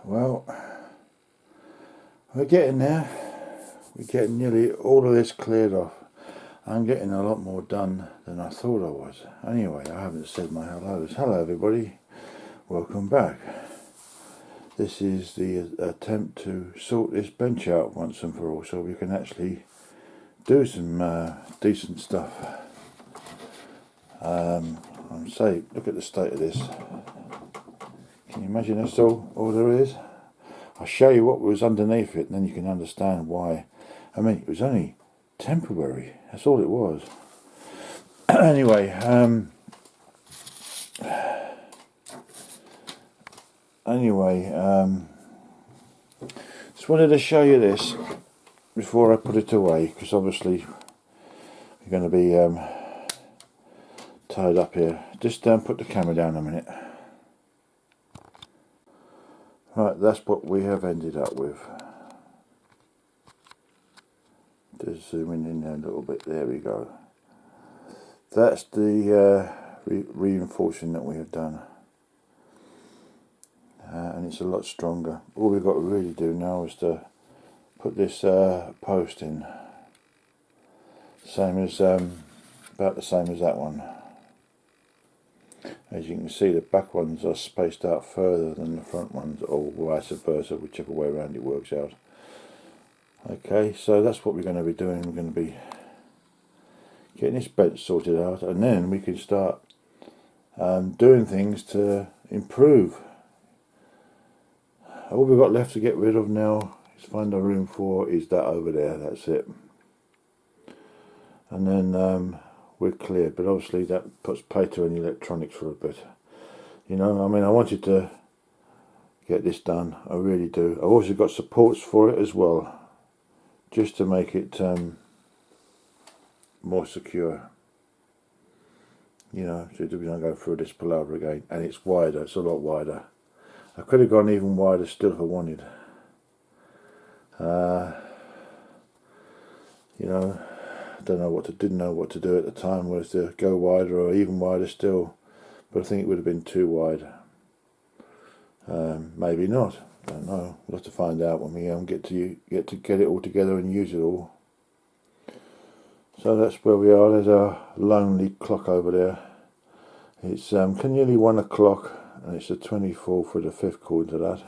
Well, we're getting there. We're getting nearly all of this cleared off. I'm getting a lot more done than I thought I was. Anyway, I haven't said my hellos. Hello everybody, welcome back. This is the attempt to sort this bench out once and for all so we can actually do some decent stuff. I'm saying, look at the state of this. Can you imagine that's all there is? I'll show you what was underneath it and then you can understand why. I mean, it was only temporary, that's all it was. Anyway, just wanted to show you this before I put it away, because obviously we're going to be tied up here. Just put the camera down a minute. Right, that's what we have ended up with. Just zooming in there a little bit, there we go. That's the reinforcing that we have done. And it's a lot stronger. All we've got to really do now is to put this post in. Same as, about the same as that one. As you can see, the back ones are spaced out further than the front ones, or vice versa, whichever way around it works out. Okay, so that's what we're going to be doing. We're going to be getting this bench sorted out, and then we can start doing things to improve. All we've got left to get rid of now is find a room for is that over there, that's it. And then we're clear, but obviously that puts Peter in the electronics for a bit. You know, I mean, I wanted to get this done, I really do. I've also got supports for it as well, just to make it more secure. You know, so we don't go through this palaver again. And it's wider, it's a lot wider. I could have gone even wider still if I wanted. You know, didn't know what to do at the time, whether to go wider or even wider still, but I think it would have been too wide. Maybe not, don't know. We'll have to find out when we get it all together and use it all. So that's where we are. There's our lonely clock over there. It's nearly 1 o'clock and it's the 24th for the 5th according to that.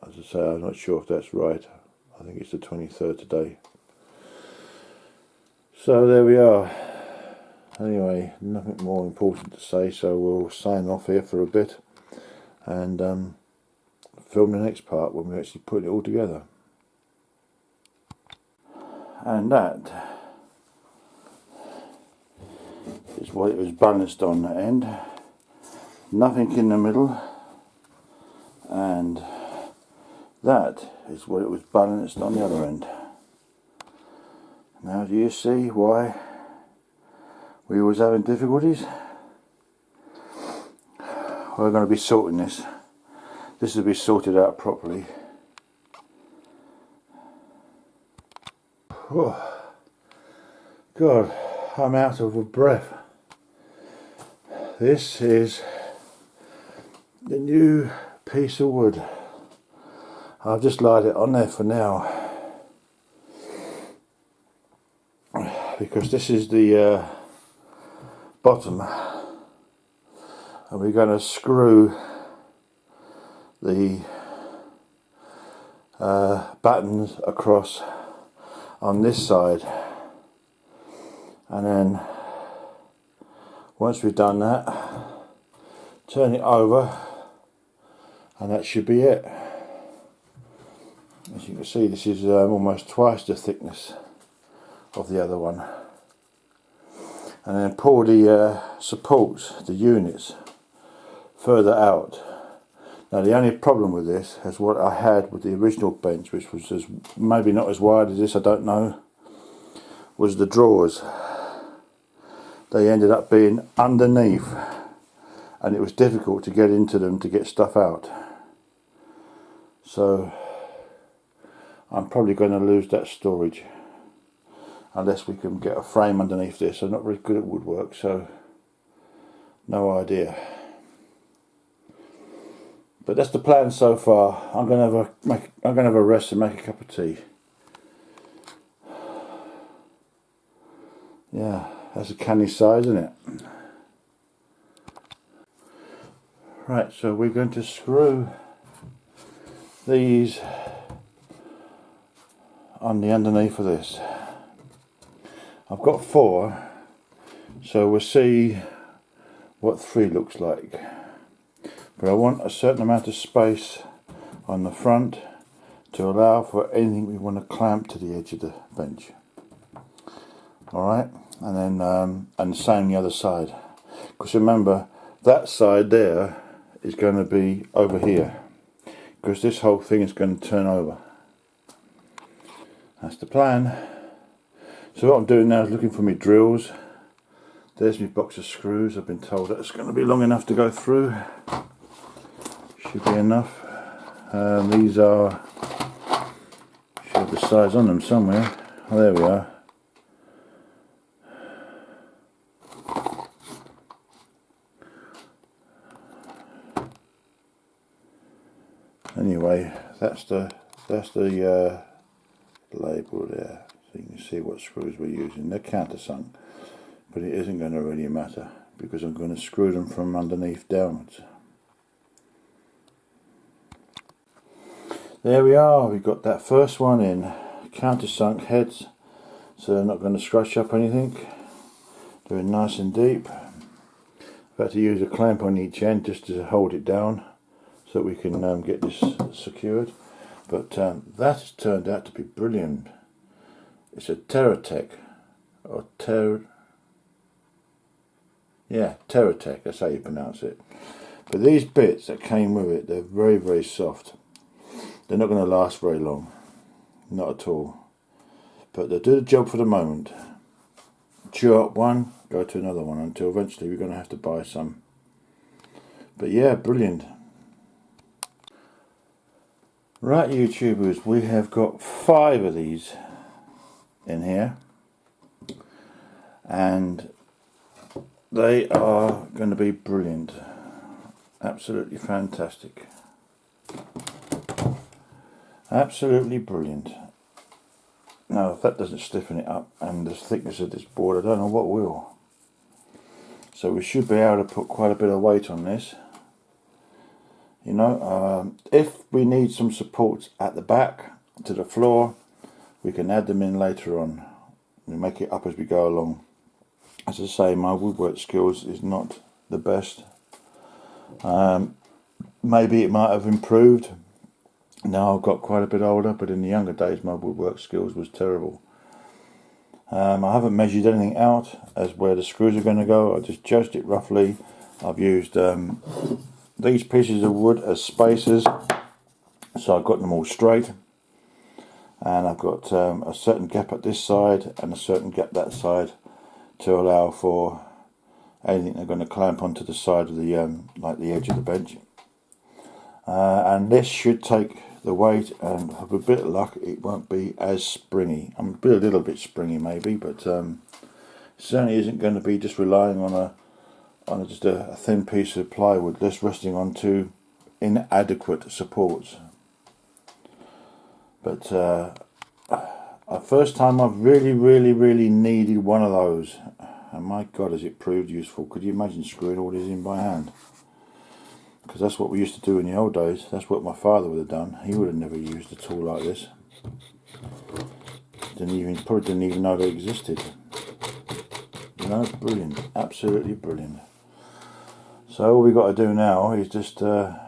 As I say, I'm not sure if that's right. I think it's the 23rd today. So there we are. Anyway, nothing more important to say, so we'll sign off here for a bit and film the next part when we actually put it all together. And that is what it was balanced on the end. Nothing in the middle, and that is what it was balanced on the other end. Now do you see why we was having difficulties? We're going to be sorting this. This will be sorted out properly. Oh, God, I'm out of breath. This is the new piece of wood. I've just laid it on there for now, because this is the bottom, and we're going to screw the battens across on this side, and then once we've done that, turn it over and that should be it. As you can see, this is almost twice the thickness of the other one. And then pull the supports, the units, further out. Now the only problem with this is what I had with the original bench, which was maybe not as wide as this, I don't know, was the drawers. They ended up being underneath, and it was difficult to get into them to get stuff out. So I'm probably going to lose that storage unless we can get a frame underneath this. I'm not very good at woodwork, so no idea. But that's the plan so far. I'm gonna have a rest and make a cup of tea. Yeah, that's a canny size, isn't it? Right, so we're going to screw these on the underneath of this. I've got 4, so we'll see what 3 looks like. But I want a certain amount of space on the front to allow for anything we want to clamp to the edge of the bench. Alright, and then and the same the other side. Because remember, that side there is going to be over here. Because this whole thing is going to turn over. That's the plan. So what I'm doing now is looking for my drills. There's my box of screws. I've been told that it's going to be long enough to go through. Should be enough. These are, should have the size on them somewhere. Oh, there we are. Anyway, that's the label there, so you can see what screws we're using. They're countersunk, but it isn't going to really matter because I'm going to screw them from underneath downwards. There we are, we've got that first one in. Countersunk heads, so they're not going to scratch up anything. They're nice and deep. I've had to use a clamp on each end just to hold it down so that we can get this secured. But that has turned out to be brilliant. It's a TerraTech, or TerraTech, that's how you pronounce it. But these bits that came with it, they're very, very soft. They're not going to last very long, not at all. But they'll do the job for the moment. Chew up one, go to another one, until eventually we're going to have to buy some. But yeah, brilliant. Right, YouTubers, we have got 5 of these in here, and they are going to be brilliant, absolutely fantastic, absolutely brilliant. Now, if that doesn't stiffen it up and the thickness of this board, I don't know what will. So we should be able to put quite a bit of weight on this. You know, if we need some supports at the back to the floor, we can add them in later on. We make it up as we go along. As I say, my woodwork skills is not the best. Maybe it might have improved. Now I've got quite a bit older, but in the younger days my woodwork skills was terrible. I haven't measured anything out as where the screws are going to go. I just judged it roughly. I've used these pieces of wood as spacers, so I've got them all straight, and I've got a certain gap at this side and a certain gap that side to allow for anything they're going to clamp onto the side of the like the edge of the bench. And this should take the weight, and with a bit of luck it won't be as springy. I'm a little bit springy maybe, but certainly isn't going to be just relying on just a thin piece of plywood that's resting on 2 inadequate supports. But the first time I've really needed one of those, and my God has it proved useful. Could you imagine screwing all this in by hand? Because that's what we used to do in the old days. That's what my father would have done. He would have never used a tool like this. Probably didn't even know they existed. You know, brilliant, absolutely brilliant. So all we've got to do now is just turn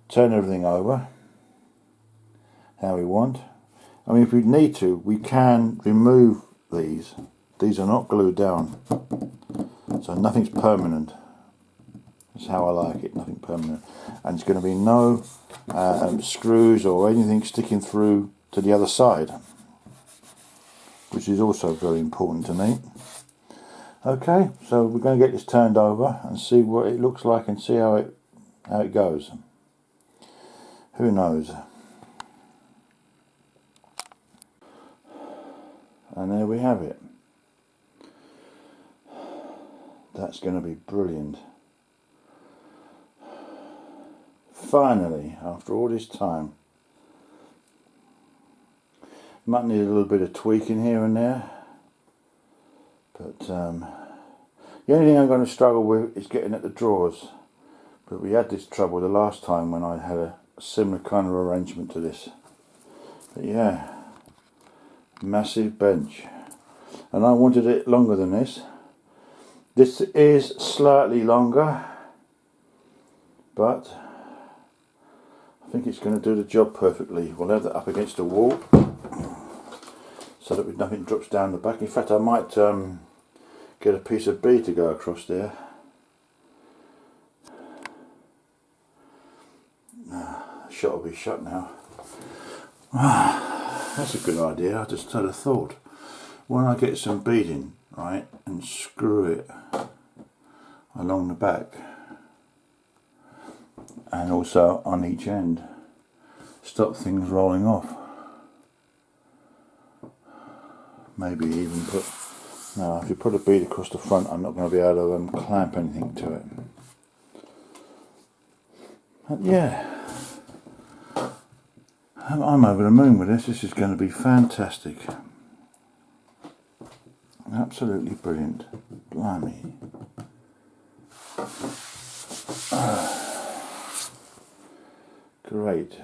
everything over how we want. I mean, if we need to, we can remove these. These are not glued down, so nothing's permanent. That's how I like it, nothing permanent. And there's going to be no screws or anything sticking through to the other side, which is also very important to me. Okay, so we're going to get this turned over and see what it looks like and see how it goes. Who knows? And there we have it. That's going to be brilliant. finally, after all this time. Might need a little bit of tweaking here and there, but the only thing I'm going to struggle with is getting at the drawers. But we had this trouble the last time when I had a similar kind of arrangement to this. But yeah, massive bench, and I wanted it longer than this. This is slightly longer, but I think it's going to do the job perfectly. We'll have that up against the wall so that nothing drops down the back. In fact, I might get a piece of bead to go across there. Shot will be shut now. That's a good idea. I just had a thought. When I get some beading, right, and screw it along the back and also on each end, stop things rolling off. Maybe even put, no, if you put a bead across the front, I'm not going to be able to clamp anything to it. But yeah, I'm over the moon with this. This is going to be fantastic. Absolutely brilliant. Blimey. Great.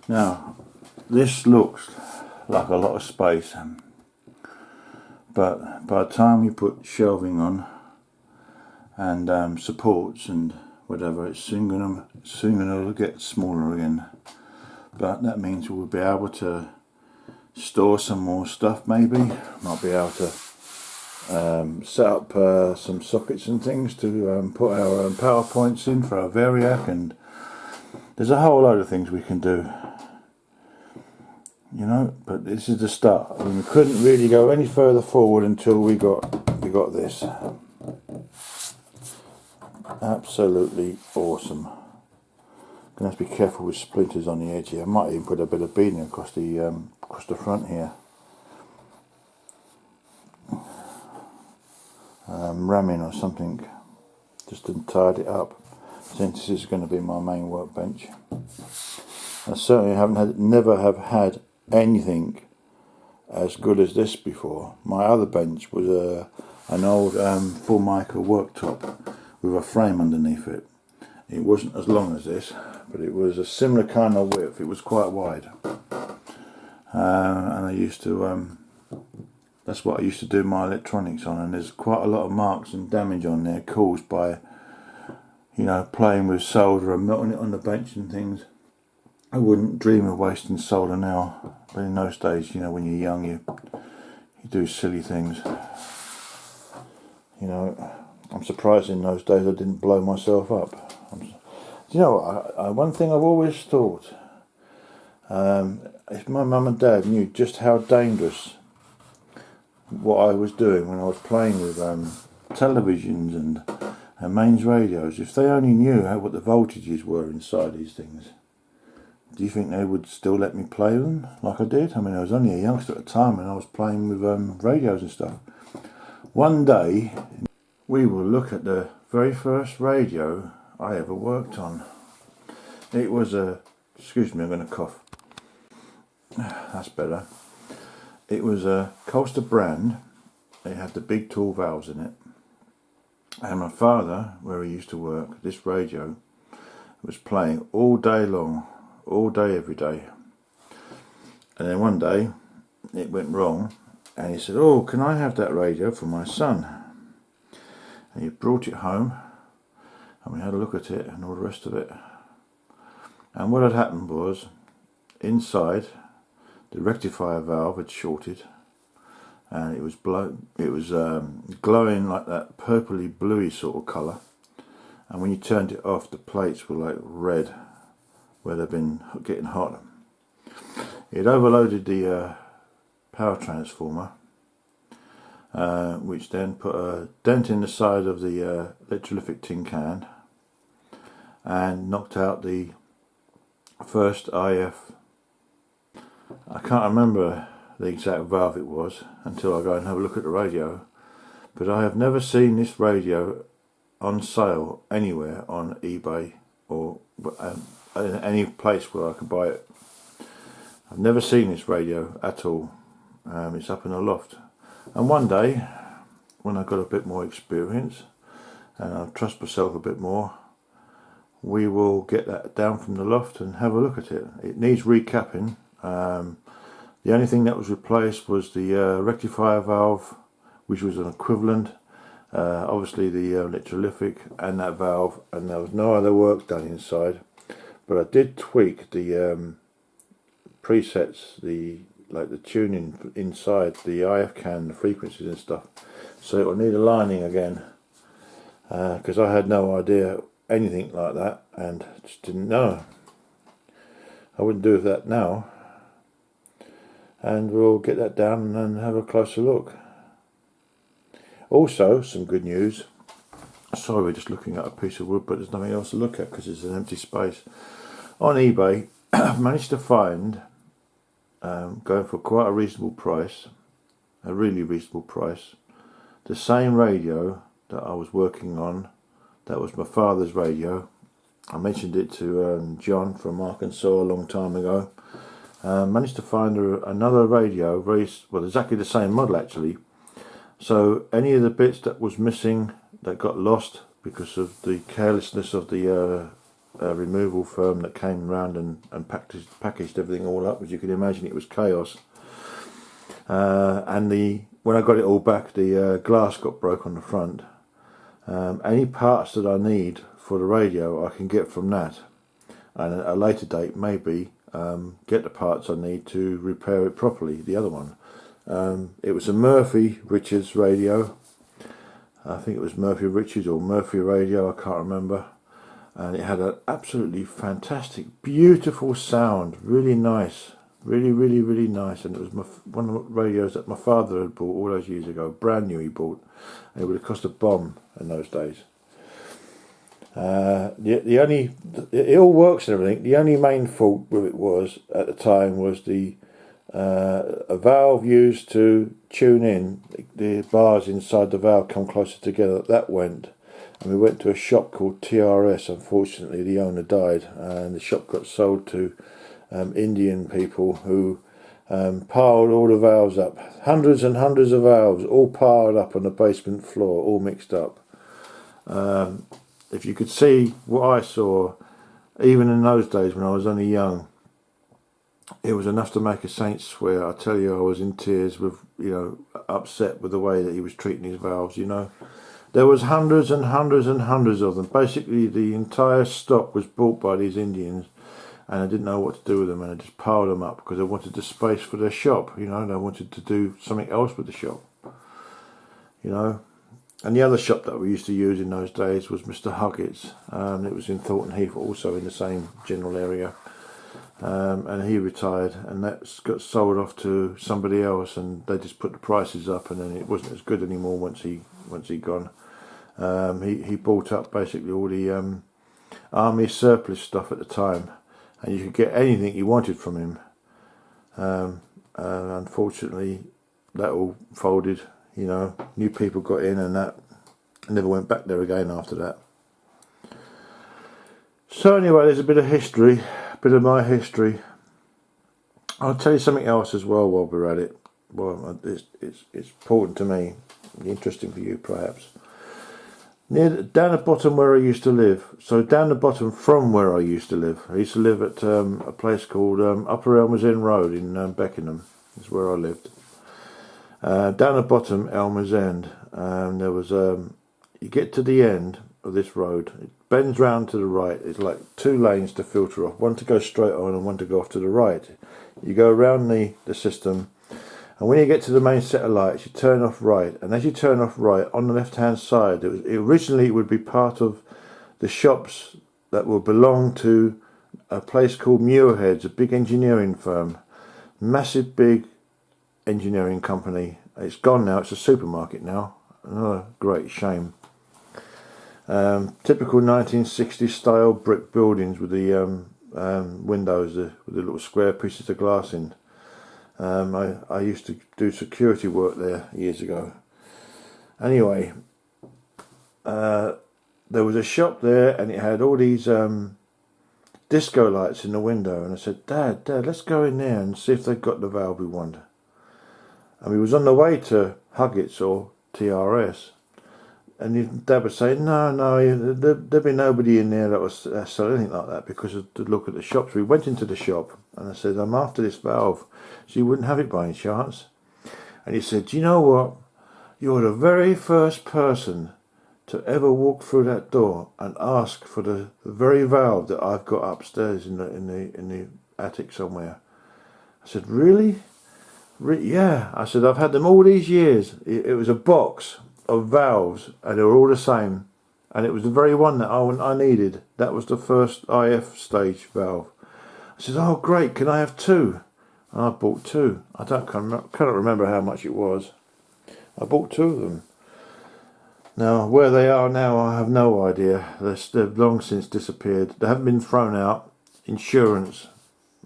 Now, this looks like a lot of space, but by the time you put shelving on and supports and whatever, it's soon going to get smaller again. But that means we'll be able to store some more stuff. Maybe might be able to set up some sockets and things to put our power points in for our Variac, and there's a whole load of things we can do, you know. But this is the start. I mean, we couldn't really go any further forward until we got this. Absolutely awesome. Gonna have to be careful with splinters on the edge here. I might even put a bit of beading across the front here. Ramming or something, just to tide it up, since this is going to be my main workbench. I certainly never have had anything as good as this before. My other bench was an old Formica worktop with a frame underneath it. It wasn't as long as this, but it was a similar kind of width. It was quite wide, and I used to that's what I used to do my electronics on, and there's quite a lot of marks and damage on there caused by, you know, playing with solder and melting it on the bench and things. I wouldn't dream of wasting solder now, but in those days, you know, when you're young, you do silly things. You know, I'm surprised in those days I didn't blow myself up. You know, one thing I've always thought, if my mum and dad knew just how dangerous what I was doing when I was playing with televisions and mains radios, if they only knew what the voltages were inside these things, do you think they would still let me play them like I did? I mean, I was only a youngster at the time and I was playing with radios and stuff. One day we will look at the very first radio I ever worked on. It was excuse me, I'm going to cough. That's better. It was a Coaster brand. It had the big tall valves in it. And my father, where he used to work, this radio was playing all day long, all day, every day. And then one day it went wrong, and he said, "Oh, can I have that radio for my son?" And he brought it home, and we had a look at it and all the rest of it. And what had happened was, inside, the rectifier valve had shorted, and it was glowing like that purpley bluey sort of colour. And when you turned it off, the plates were like red, where they'd been getting hot. It overloaded the power transformer, which then put a dent in the side of the electrolytic tin can and knocked out the first IF. I can't remember the exact valve it was until I go and have a look at the radio, but I have never seen this radio on sale anywhere on eBay or in any place where I could buy it. I've never seen this radio at all. It's up in a loft, and one day when I got a bit more experience and I trust myself a bit more, we will get that down from the loft and have a look at it. It needs recapping. The only thing that was replaced was the rectifier valve, which was an equivalent. Obviously the electrolytic and that valve, and there was no other work done inside. But I did tweak the presets, the tuning inside, the IF can, the frequencies and stuff. So it will need aligning again, because I had no idea anything like that and just didn't know. I wouldn't do that now, and we'll get that down and have a closer look. Also, some good news. Sorry, we're just looking at a piece of wood, but there's nothing else to look at because it's an empty space. On eBay, I've managed to find, going for quite a reasonable price, a really reasonable price, the same radio that I was working on. That was my father's radio. I mentioned it to John from Arkansas a long time ago. Managed to find another radio, exactly the same model actually. So any of the bits that was missing, that got lost because of the carelessness of the removal firm that came around and packaged everything all up, as you can imagine, it was chaos. And when I got it all back, the glass got broke on the front. Any parts that I need for the radio I can get from that, and at a later date maybe get the parts I need to repair it properly, the other one. It was a Murphy Richards radio. I think it was Murphy Richards or Murphy Radio, I can't remember. And it had an absolutely fantastic, beautiful sound, really nice, really nice. And it was one of the radios that my father had bought all those years ago, brand new he bought. And it would have cost a bomb in those days. It all works and everything. The only main fault with it was, at the time, was a valve used to tune in. The bars inside the valve come closer together. That went, and we went to a shop called TRS. Unfortunately, the owner died, and the shop got sold to Indian people who piled all the valves up. Hundreds and hundreds of valves, all piled up on the basement floor, all mixed up. If you could see what I saw, even in those days when I was only young, it was enough to make a saint swear. I tell you, I was in tears, with upset with the way that he was treating his valves. There was hundreds and hundreds and hundreds of them. Basically, the entire stock was bought by these Indians, and I didn't know what to do with them, and I just piled them up because I wanted the space for their shop. And I wanted to do something else with the shop. And the other shop that we used to use in those days was Mr. Huggett's. It was in Thornton Heath, also in the same general area. And he retired, and that got sold off to somebody else, and they just put the prices up, and then it wasn't as good anymore once he gone. He bought up basically all the army surplus stuff at the time, and you could get anything you wanted from him. Unfortunately, that all folded. New people got in, and that never went back there again after that. So anyway, there's a bit of history. Bit of my history. I'll tell you something else as well while we're at it. Well, it's important to me, interesting for you perhaps. Down the bottom where I used to live. So down the bottom from where I used to live. I used to live at a place called Upper Elmers End Road in Beckenham. Is where I lived. Down the bottom, Elmers End. There was you get to the end of this road. It bends round to the right. It's like two lanes to filter off, one to go straight on and one to go off to the right. You go around the system, and when you get to the main set of lights, you turn off right, and as you turn off right on the left hand side, originally it would be part of the shops that will belong to a place called Muirheads, a big engineering firm, massive big engineering company. It's gone now. It's a supermarket now. Another great shame. Typical 1960s style brick buildings with the windows with the little square pieces of glass in. I used to do security work there years ago. Anyway, there was a shop there, and it had all these disco lights in the window, and I said, Dad, let's go in there and see if they've got the valve we want. And we was on the way to Huggett's or TRS, and his dad was saying, no, there'd be nobody in there that was selling anything like that, because of the look at the shops. We went into the shop, and I said, I'm after this valve. So you wouldn't have it by any chance? And he said, do you know what? You're the very first person to ever walk through that door and ask for the very valve that I've got upstairs in the attic somewhere. I said, really? Yeah. I said, I've had them all these years. It was a box of valves, and they were all the same, and it was the very one that I needed. That was the first IF stage valve. I said, oh great, can I have two? And I bought two. I cannot remember how much it was. I bought two of them. Now, where they are now, I have no idea. They've long since disappeared. They haven't been thrown out. Insurance.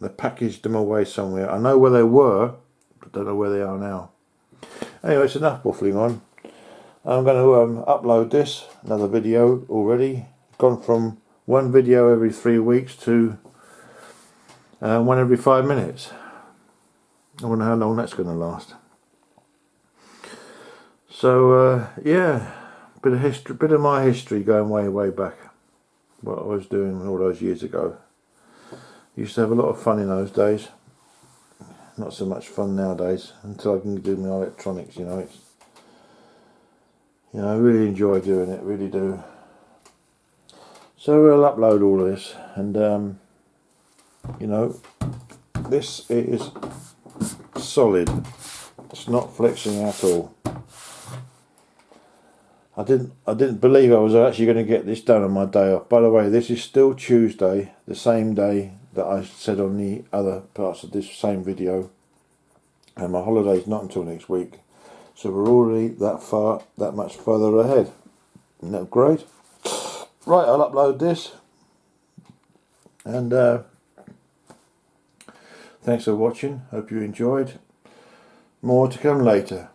They packaged them away somewhere. I know where they were, but don't know where they are now. Anyway, it's enough waffling on. I'm going to upload this, another video already. Gone from one video every 3 weeks to one every 5 minutes. I wonder how long that's going to last. So yeah, bit of history, bit of my history going way back. What I was doing all those years ago. Used to have a lot of fun in those days. Not so much fun nowadays, until I can do my electronics. I really enjoy doing it, really do. So we'll upload all of this, and this is solid. It's not flexing at all. I didn't believe I was actually going to get this done on my day off. By the way, this is still Tuesday, the same day that I said on the other parts of this same video, and my holiday's not until next week, so we're already that much further ahead. Isn't that great? Right, I'll upload this, and thanks for watching. Hope you enjoyed. More to come later.